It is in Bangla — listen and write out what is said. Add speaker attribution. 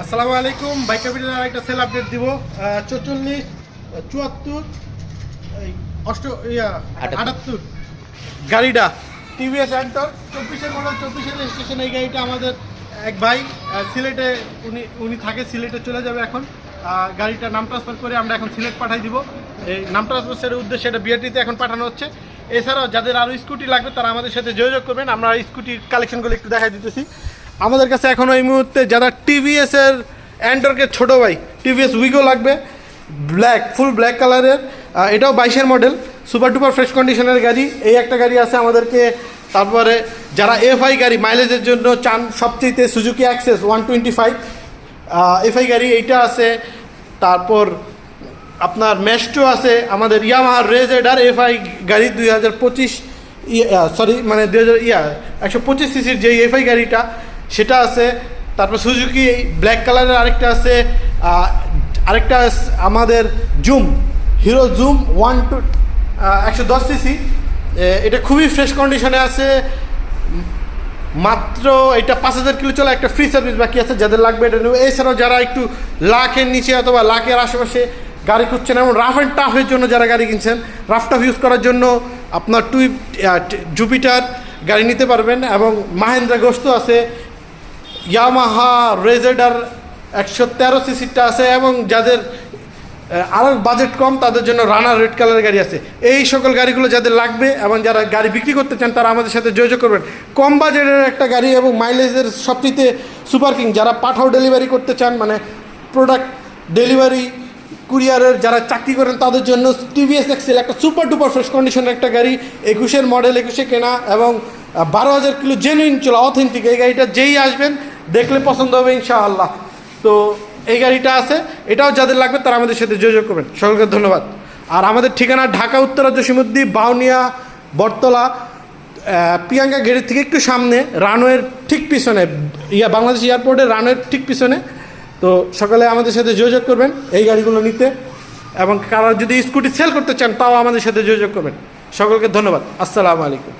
Speaker 1: আসসালামু আলাইকুম। বাইক ক্যাপিটালের আরেকটা সেল আপডেট দিব। 44 74 78 গাড়িটা টিভিএস অ্যান্টর 24-এর মডেল, 24-এর রেজিস্ট্রেশন। এই গাড়িটা আমাদের এক ভাই সিলেটে, উনি থাকে সিলেটে, চলে যাবে এখন। গাড়িটা নাম ট্রান্সফার করে আমরা এখন সিলেট পাঠাই দিব। এই নাম ট্রান্সফারের উদ্দেশ্যে এটা বিআরটিতে এখন পাঠানো হচ্ছে। এছাড়াও যাদের আরও স্কুটি লাগবে তারা আমাদের সাথে যোগাযোগ করবেন। আমরা স্কুটির কালেকশনগুলো একটু দেখাই দিতেছি। আমাদের কাছে এখনও এই মুহূর্তে যারা টিভিএসের অ্যান্টরকে ছোটো ভাই, টিভিএস উইগো লাগবে, ব্ল্যাক, ফুল ব্ল্যাক কালারের, এটাও 22-এর মডেল, সুপার টুপার ফ্রেশ কন্ডিশনের গাড়ি। এই একটা গাড়ি আছে আমাদেরকে। তারপরে যারা এফআই গাড়ি মাইলেজের জন্য চান, সবচেয়ে সুজুকি অ্যাক্সেস 125 এফআই গাড়ি, এইটা আছে। তারপর আপনার ম্যাস্টো আছে, আমাদের ইয়ামাহা রেজেডার এফআই গাড়ি 2025, মানে 125 সিসির যে এফআই গাড়িটা, সেটা আছে। তারপর সুজুকি ব্ল্যাক কালারের আরেকটা আছে, আরেকটা আমাদের জুম, হিরো জুম 110 সিসি। এটা খুবই ফ্রেশ কন্ডিশনে আছে। মাত্র এটা 5000 কিলো চলে, একটা ফ্রি সার্ভিস বাকি আছে, যাদের লাগবে এটা নেবে। এছাড়াও যারা একটু লাখের নিচে অথবা লাখের আশেপাশে গাড়ি খুঁজছেন, এবং রাফ অ্যান্ড টাফের জন্য যারা গাড়ি কিনছেন, রাফ টাফ ইউজ করার জন্য আপনার জুপিটার গাড়ি নিতে পারবেন। এবং মাহেন্দ্রা গোস্ত আছে, ইয়ামাহা রেজেডার 113 সিসিটা আছে। এবং যাদের আরও বাজেট কম তাদের জন্য রানার রেড কালারের গাড়ি আছে। এই সকল গাড়িগুলো যাদের লাগবে এবং যারা গাড়ি বিক্রি করতে চান তারা আমাদের সাথে যোগাযোগ করবেন। কম বাজেটের একটা গাড়ি এবং মাইলেজের সবচেয়ে সুপার কিং, যারা পাঠাও ডেলিভারি করতে চান, মানে প্রোডাক্ট ডেলিভারি কুরিয়ারের যারা চাকরি করেন তাদের জন্য টিভিএস এক্সেল একটা সুপার ডুপার ফ্রেশ কন্ডিশনের একটা গাড়ি, 21-এর মডেল, 21-এ কেনা এবং 12,000 কিলো জেনুইন চলা, অথেন্টিক। এই গাড়িটা যেই আসবেন দেখলে পছন্দ হবে ইনশাআল্লাহ। তো এই গাড়িটা আছে, এটাও যাদের লাগবে তারা আমাদের সাথে যোগাযোগ করবেন। সকলকে ধন্যবাদ। আর আমাদের ঠিকানা ঢাকা উত্তরা জসীমউদ্দিন, বাউনিয়া, বটতলা, প্রিয়াঙ্কা গেটের থেকে একটু সামনে, রানওয়ের ঠিক পিছনে, বাংলাদেশ এয়ারপোর্টের রানওয়ের ঠিক পিছনে। তো সকালে আমাদের সাথে যোগাযোগ করবেন এই গাড়িগুলো নিতে, এবং কারা যদি স্কুটি সেল করতে চান তাও আমাদের সাথে যোগাযোগ করবেন। সকলকে ধন্যবাদ। আসসালামু আলাইকুম।